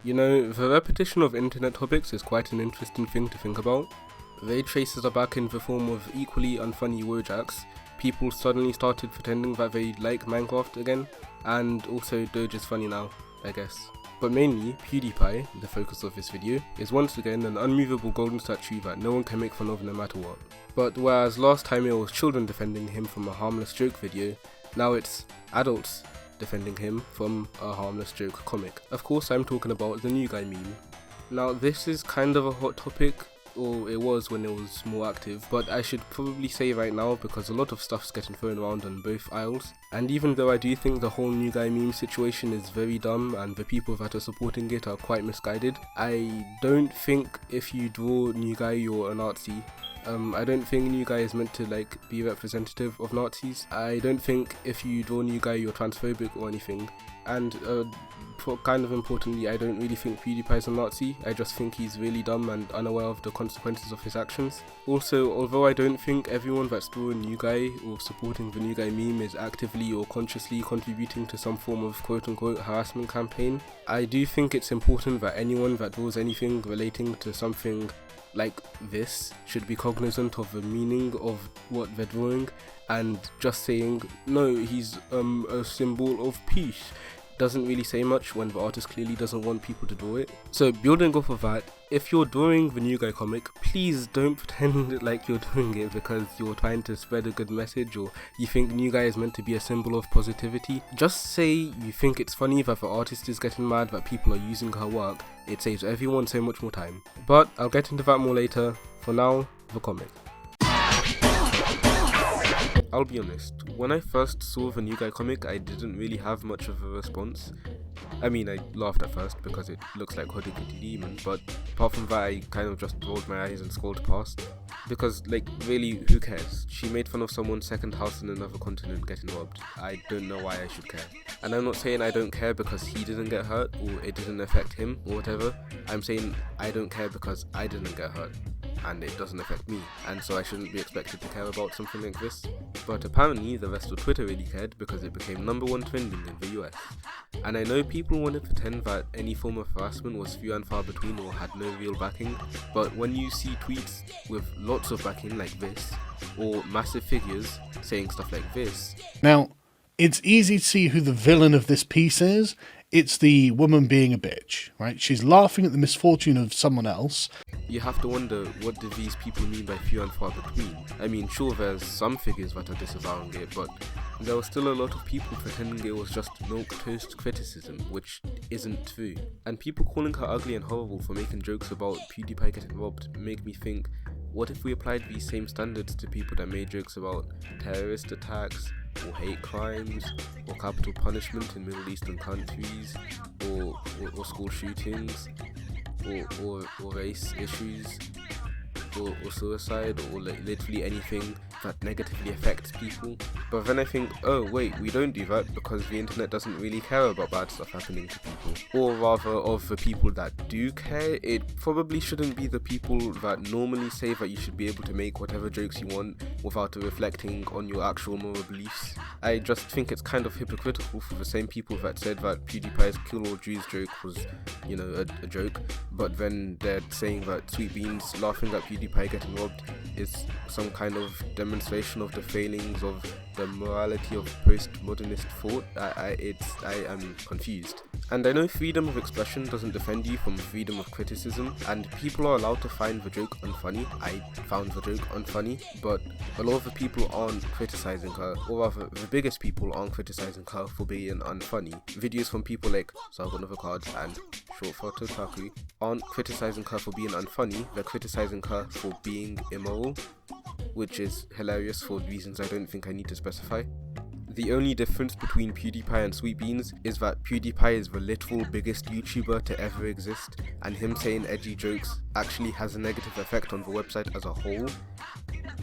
You know, the repetition of internet topics is quite an interesting thing to think about. Ray traces are back in the form of equally unfunny Wojaks. People suddenly started pretending that they like Minecraft again, and also Doge is funny now, I guess. But mainly, Pewdiepie, the focus of this video, is once again an unmovable golden statue that no one can make fun of no matter what. But whereas last time it was children defending him from a harmless joke video, now it's adults defending him from a harmless joke comic. Of course, I'm talking about the new guy meme. Now, this is kind of a hot topic, or it was when it was more active, but I should probably say right now because a lot of stuff's getting thrown around on both aisles. And even though I do think the whole new guy meme situation is very dumb and the people that are supporting it are quite misguided, I don't think if you draw new guy you're a Nazi. I don't think new guy is meant to be representative of Nazis. I don't think if you draw new guy you're transphobic or anything. And kind of importantly, I don't really think PewDiePie is a Nazi. I just think he's really dumb and unaware of the consequences of his actions. Also, although I don't think everyone that's drawing new guy or supporting the new guy meme is actively or consciously contributing to some form of quote-unquote harassment campaign, I do think it's important that anyone that draws anything relating to something like this should be cognizant of the meaning of what they're drawing, and just saying, no, he's a symbol of peace, doesn't really say much when the artist clearly doesn't want people to draw it. So building off of that, if you're drawing the new guy comic, please don't pretend like you're doing it because you're trying to spread a good message or you think new guy is meant to be a symbol of positivity. Just say you think it's funny that the artist is getting mad that people are using her work. It saves everyone so much more time. But I'll get into that more later. For now, the comic. I'll be honest, when I first saw the new guy comic, I didn't really have much of a response. I mean, I laughed at first because it looks like Hoodie Kitty Demon, but apart from that, I kind of just rolled my eyes and scrolled past. Because, really, who cares? She made fun of someone's second house in another continent getting robbed. I don't know why I should care. And I'm not saying I don't care because he didn't get hurt, or it didn't affect him, or whatever. I'm saying I don't care because I didn't get hurt, and it doesn't affect me, and so I shouldn't be expected to care about something like this. But apparently the rest of Twitter really cared because it became #1 trending in the US. And I know people want to pretend that any form of harassment was few and far between or had no real backing, but when you see tweets with lots of backing like this, or massive figures saying stuff like this... Now, it's easy to see who the villain of this piece is. It's the woman being a bitch, right? She's laughing at the misfortune of someone else. You have to wonder, what do these people mean by few and far between? I mean, sure, there's some figures that are disavowing it, but there were still a lot of people pretending it was just milquetoast criticism, which isn't true. And people calling her ugly and horrible for making jokes about PewDiePie getting robbed make me think, what if we applied these same standards to people that made jokes about terrorist attacks, or hate crimes, or capital punishment in Middle Eastern countries, or school shootings, or race issues, or suicide, or literally anything that negatively affects people. But then I think, oh wait, we don't do that because the internet doesn't really care about bad stuff happening to people. Or rather, of the people that do care, it probably shouldn't be the people that normally say that you should be able to make whatever jokes you want without reflecting on your actual moral beliefs. I just think it's kind of hypocritical for the same people that said that PewDiePie's Kill All Jews joke was, a joke, but then they're saying that Sweet Beans laughing at PewDiePie getting robbed is some kind of demonstration of the failings of the morality of postmodernist thought. I am confused. And I know freedom of expression doesn't defend you from freedom of criticism, and people are allowed to find the joke unfunny. I found the joke unfunny, but a lot of the people aren't criticizing her, or rather, the biggest people aren't criticizing her for being unfunny. Videos from people like Sargon of Akkad and Short for Totaku aren't criticizing her for being unfunny, they're criticizing her for being immoral, which is hilarious for reasons I don't think I need to specify. The only difference between PewDiePie and Sweet Beans is that PewDiePie is the literal biggest YouTuber to ever exist, and him saying edgy jokes actually has a negative effect on the website as a whole,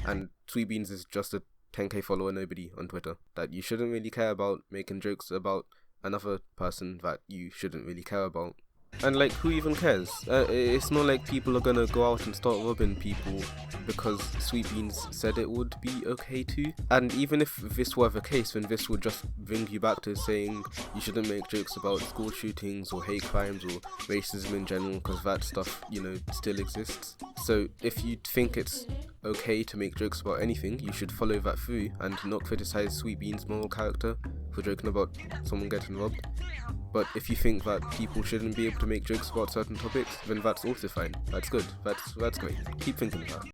and Sweet Beans is just a 10k follower nobody on Twitter that you shouldn't really care about making jokes about another person that you shouldn't really care about. And like, who even cares? It's not like people are gonna go out and start robbing people because Sweet Beans said it would be okay to. And even if this were the case, then this would just bring you back to saying you shouldn't make jokes about school shootings or hate crimes or racism in general, because that stuff, you know, still exists. So if you think it's okay to make jokes about anything, you should follow that through and not criticize Sweet Beans' moral character for joking about someone getting robbed. But if you think that people shouldn't be able to make jokes about certain topics, then that's also fine. That's good. That's great. Keep thinking that.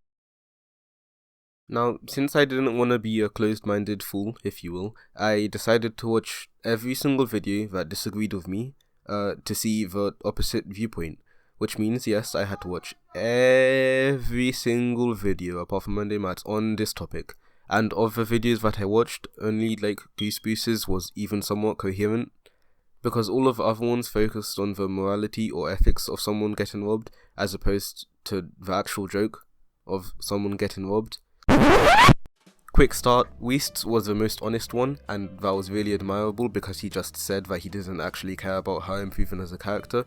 Now, since I didn't want to be a closed-minded fool, if you will, I decided to watch every single video that disagreed with me to see the opposite viewpoint. Which means, yes, I had to watch every single video apart from Monday Maths on this topic. And of the videos that I watched, only like Goose Boosters was even somewhat coherent, because all of the other ones focused on the morality or ethics of someone getting robbed, as opposed to the actual joke of someone getting robbed. Quick start, Weast was the most honest one, and that was really admirable because he just said that he doesn't actually care about her improving as a character.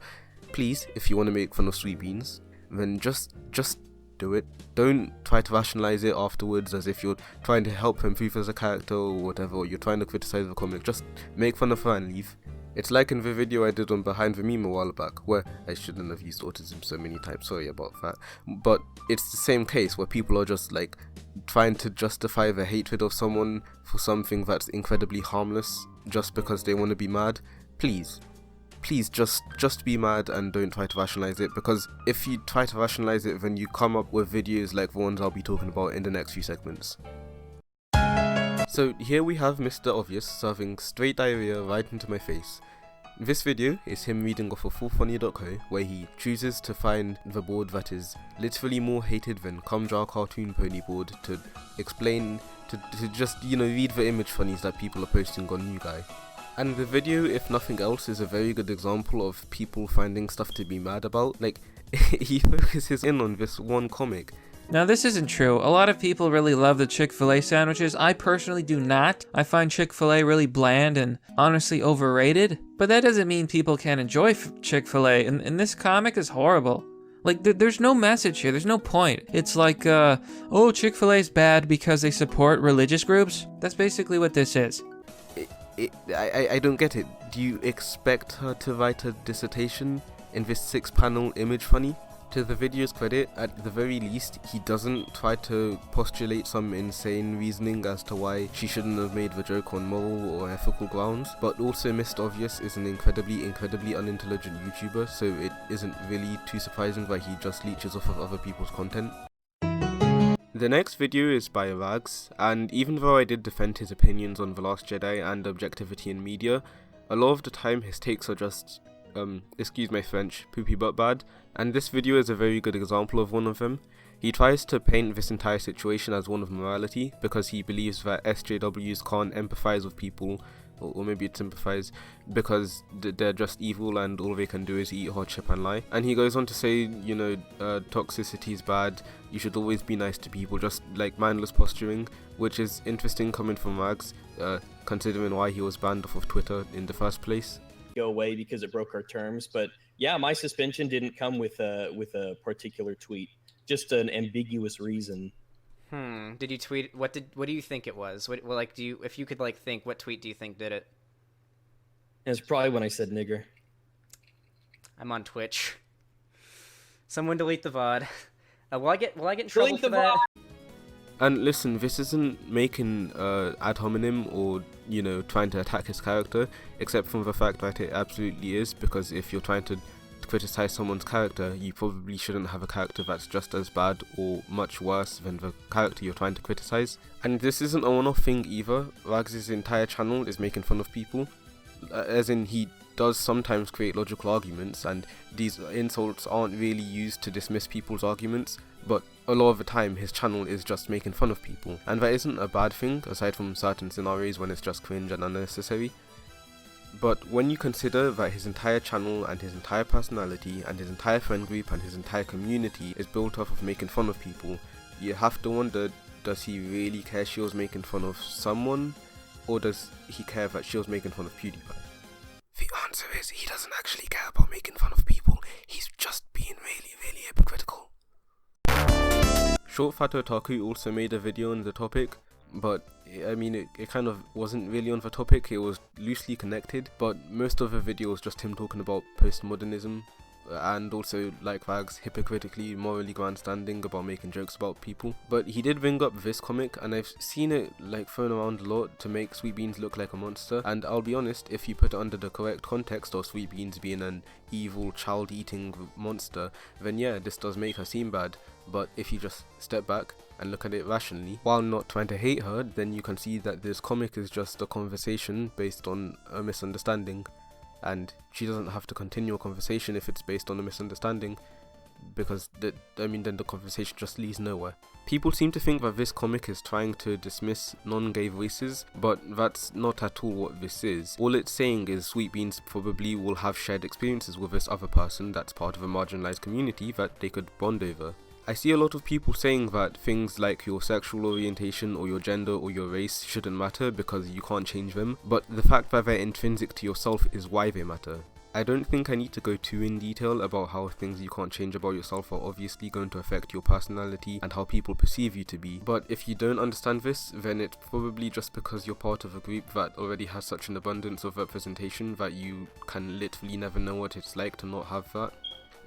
Please, if you want to make fun of Sweet Beans, then just do it. Don't try to rationalize it afterwards as if you're trying to help her improve as a character or whatever, or you're trying to criticize the comic. Just make fun of her and leave. It's like in the video I did on Behind the Meme a while back, where I shouldn't have used autism so many times, sorry about that. But it's the same case where people are just like trying to justify the hatred of someone for something that's incredibly harmless just because they want to be mad. Please just be mad and don't try to rationalize it, because if you try to rationalize it, then you come up with videos like the ones I'll be talking about in the next few segments. So here we have Mr. Obvious serving straight diarrhea right into my face. This video is him reading off of fullfunny.co, where he chooses to find the board that is literally more hated than Kumjar cartoon pony board to explain, to just, you know, read the image funnies that people are posting on New Guy. And the video, if nothing else, is a very good example of people finding stuff to be mad about. Like, he focuses in on this one comic. Now this isn't true. A lot of people really love the Chick-fil-A sandwiches. I personally do not. I find Chick-fil-A really bland and honestly overrated. But that doesn't mean people can't enjoy Chick-fil-A, and this comic is horrible. Like, there's no message here, there's no point. It's like, oh, Chick-fil-A's bad because they support religious groups? That's basically what this is. I don't get it. Do you expect her to write a dissertation in this 6-panel image funny? To the video's credit, at the very least, he doesn't try to postulate some insane reasoning as to why she shouldn't have made the joke on moral or ethical grounds, but also Mr. Obvious is an incredibly unintelligent YouTuber, so it isn't really too surprising that he just leeches off of other people's content. The next video is by Rags, and even though I did defend his opinions on The Last Jedi and objectivity in media, a lot of the time his takes are just, excuse my French, poopy butt bad, and this video is a very good example of one of them. He tries to paint this entire situation as one of morality, because he believes that SJWs can't empathize with people, or maybe it's sympathize, because they're just evil and all they can do is eat hot chip and lie. And he goes on to say, you know, toxicity is bad, you should always be nice to people, just like mindless posturing, which is interesting coming from Rags, considering why he was banned off of Twitter in the first place. Go away because it broke our terms, but yeah, my suspension didn't come with a particular tweet, just an ambiguous reason. Did you tweet? What do you think it was? What, well, like, if you could like think, what tweet do you think did it? It's probably when I said nigger. I'm on Twitch. Someone delete the VOD. Will I get in trouble for that? And listen, this isn't making ad hominem or, you know, trying to attack his character, except from the fact that it absolutely is, because if you're trying to criticize someone's character, you probably shouldn't have a character that's just as bad or much worse than the character you're trying to criticize. And this isn't a one-off thing either. Rags' entire channel is making fun of people, as in he does sometimes create logical arguments, and these insults aren't really used to dismiss people's arguments, but a lot of the time his channel is just making fun of people, and that isn't a bad thing aside from certain scenarios when it's just cringe and unnecessary. But when you consider that his entire channel and his entire personality and his entire friend group and his entire community is built off of making fun of people, you have to wonder, does he really care she was making fun of someone, or does he care that she was making fun of PewDiePie? The answer is he doesn't actually care about making fun of people. Short Fat Otaku also made a video on the topic, but I mean, it kind of wasn't really on the topic, it was loosely connected, but most of the video was just him talking about postmodernism, and also, like Vags, hypocritically, morally grandstanding about making jokes about people. But he did bring up this comic, and I've seen it like thrown around a lot to make Sweet Beans look like a monster, and I'll be honest, if you put it under the correct context of Sweet Beans being an evil, child-eating monster, then yeah, this does make her seem bad. But if you just step back and look at it rationally, while not trying to hate her, then you can see that this comic is just a conversation based on a misunderstanding. And she doesn't have to continue a conversation if it's based on a misunderstanding, because then the conversation just leads nowhere. People seem to think that this comic is trying to dismiss non-gay voices, but that's not at all what this is. All it's saying is Sweet Beans probably will have shared experiences with this other person that's part of a marginalized community that they could bond over. I see a lot of people saying that things like your sexual orientation or your gender or your race shouldn't matter because you can't change them, but the fact that they're intrinsic to yourself is why they matter. I don't think I need to go too in detail about how things you can't change about yourself are obviously going to affect your personality and how people perceive you to be, but if you don't understand this, then it's probably just because you're part of a group that already has such an abundance of representation that you can literally never know what it's like to not have that.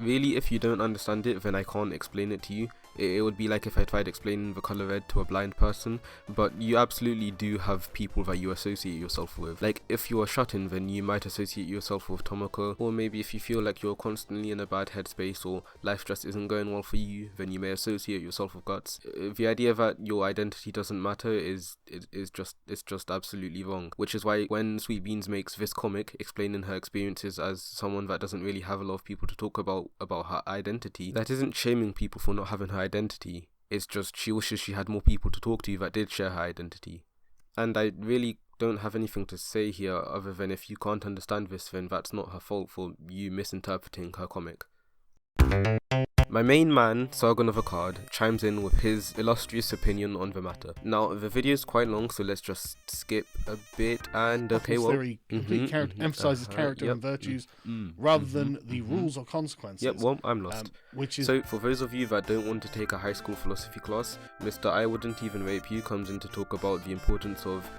Really, if you don't understand it, then I can't explain it to you. It would be like if I tried explaining the colour red to a blind person, but you absolutely do have people that you associate yourself with. Like, if you are shut-in, then you might associate yourself with Tomoko, or maybe if you feel like you're constantly in a bad headspace or life just isn't going well for you, then you may associate yourself with Guts. The idea that your identity doesn't matter is just absolutely wrong, which is why when Sweet Beans makes this comic explaining her experiences as someone that doesn't really have a lot of people to talk about her identity, that isn't shaming people for not having her identity, it's just she wishes she had more people to talk to that did share her identity. And I really don't have anything to say here other than if you can't understand this, then that's not her fault for you misinterpreting her comic. My main man, Sargon of Akkad, chimes in with his illustrious opinion on the matter. Now, the video is quite long, so let's just skip a bit and okay, well... theory emphasises character and virtues rather than the rules or consequences. Yep, well, I'm lost. Which is... So, for those of you that don't want to take a high school philosophy class, Mr. I Wouldn't Even Rape You comes in to talk about the importance of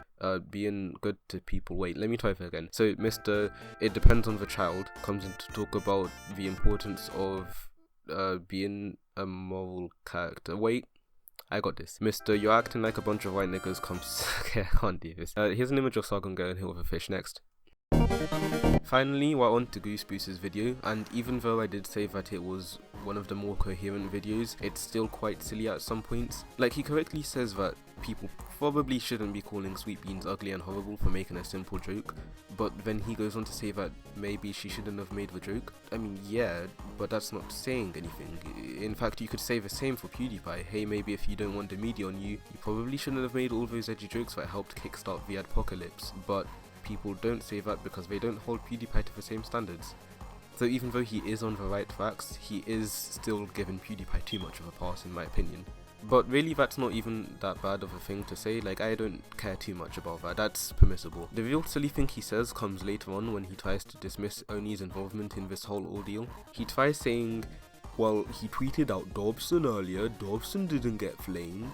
being good to people. Wait, let me try that again. So, Mr. It Depends on the Child comes in to talk about the importance of being a moral character. Wait, I got this. Mr. You're acting like a bunch of white niggas comes... Okay, I can't do this. Here's an image of Sargon going hill with a fish next. Finally, we're on to Goose Boose's video, and even though I did say that it was one of the more coherent videos, it's still quite silly at some points. Like, he correctly says that people probably shouldn't be calling Sweet Beans ugly and horrible for making a simple joke, but then he goes on to say that maybe she shouldn't have made the joke. I mean, yeah, but that's not saying anything. In fact, you could say the same for Pewdiepie. Hey, maybe if you don't want the media on you, you probably shouldn't have made all those edgy jokes that helped kickstart the adpocalypse, but people don't say that because they don't hold Pewdiepie to the same standards. So even though he is on the right tracks, he is still giving Pewdiepie too much of a pass in my opinion. But really, that's not even that bad of a thing to say. Like, I don't care too much about that, that's permissible. The real silly thing he says comes later on when he tries to dismiss Oni's involvement in this whole ordeal. He tries saying, well, he tweeted out Dobson earlier, Dobson didn't get flamed.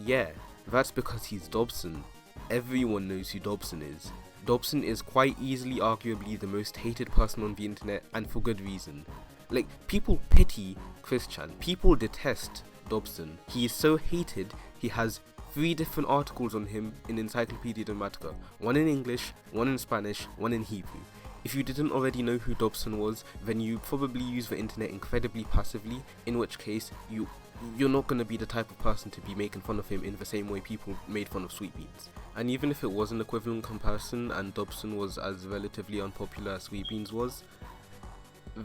Yeah, that's because he's Dobson. Everyone knows who Dobson is. Dobson is quite easily arguably the most hated person on the internet, and for good reason. Like, people pity Chris Chan, people detest Dobson. He is so hated, he has 3 different articles on him in Encyclopedia Dramatica. One in English, one in Spanish, one in Hebrew. If you didn't already know who Dobson was, then you probably use the internet incredibly passively, in which case you're not going to be the type of person to be making fun of him in the same way people made fun of Sweet Beans. And even if it was an equivalent comparison and Dobson was as relatively unpopular as Sweet Beans was,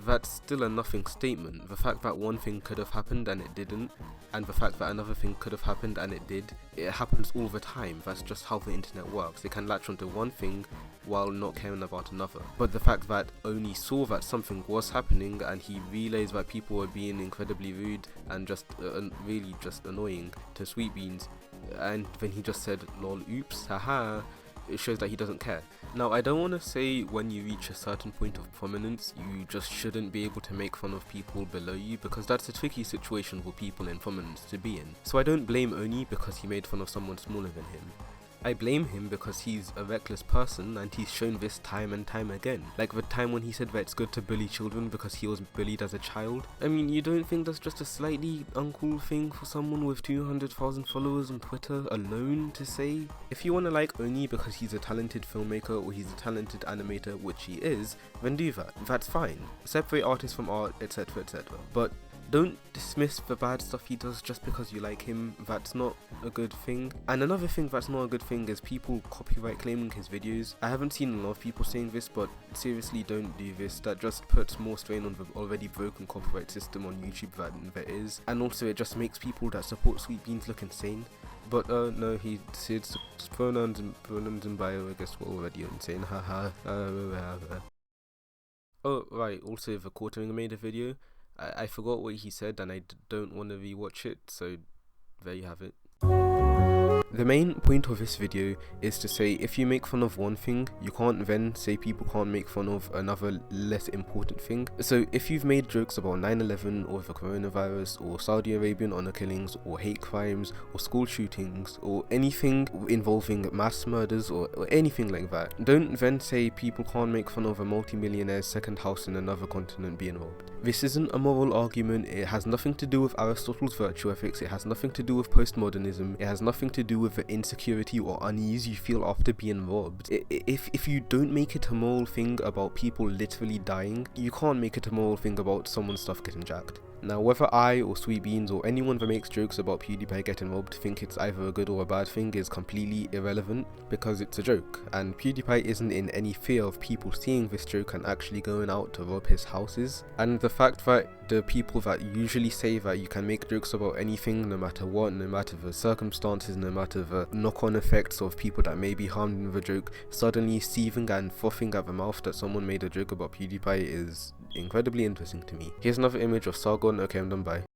that's still a nothing statement. The fact that one thing could have happened and it didn't, and the fact that another thing could have happened and it did, it happens all the time. That's just how the internet works. They can latch onto one thing while not caring about another. But the fact that Oni saw that something was happening and he realized that people were being incredibly rude and just really just annoying to Sweet Beans, and then he just said lol oops haha, it shows that he doesn't care. Now, I don't want to say when you reach a certain point of prominence, you just shouldn't be able to make fun of people below you, because that's a tricky situation for people in prominence to be in. So I don't blame Oni because he made fun of someone smaller than him. I blame him because he's a reckless person, and he's shown this time and time again. Like the time when he said that it's good to bully children because he was bullied as a child. I mean, you don't think that's just a slightly uncool thing for someone with 200,000 followers on Twitter alone to say? If you want to like Oni because he's a talented filmmaker or he's a talented animator, which he is, then do that. That's fine. Separate artists from art, etc, etc. But don't dismiss the bad stuff he does just because you like him. That's not a good thing. And another thing that's not a good thing is people copyright claiming his videos. I haven't seen a lot of people saying this, but seriously, don't do this. That just puts more strain on the already broken copyright system on YouTube than there is. And also it just makes people that support Sweet Beans look insane. But no, he said pronouns and bio, I guess, were already insane. Haha. Oh, right, also the Quartering made a video. I forgot what he said and I don't want to rewatch it, so there you have it. The main point of this video is to say if you make fun of one thing, you can't then say people can't make fun of another less important thing. So if you've made jokes about 9/11 or the coronavirus or Saudi Arabian honor killings or hate crimes or school shootings or anything involving mass murders or anything like that, don't then say people can't make fun of a multi-millionaire's second house in another continent being robbed. This isn't a moral argument, it has nothing to do with Aristotle's virtue ethics, it has nothing to do with postmodernism, it has nothing to do with the insecurity or unease you feel after being robbed. If you don't make it a moral thing about people literally dying, you can't make it a moral thing about someone's stuff getting jacked. Now, whether I or Sweet Beans or anyone that makes jokes about PewDiePie getting robbed think it's either a good or a bad thing is completely irrelevant, because it's a joke, and PewDiePie isn't in any fear of people seeing this joke and actually going out to rob his houses. And the fact that the people that usually say that you can make jokes about anything, no matter what, no matter the circumstances, no matter the knock-on effects of people that may be harmed in the joke, suddenly seething and frothing at the mouth that someone made a joke about PewDiePie is incredibly interesting to me. Here's another image of Sargon. Okay, I'm done, bye.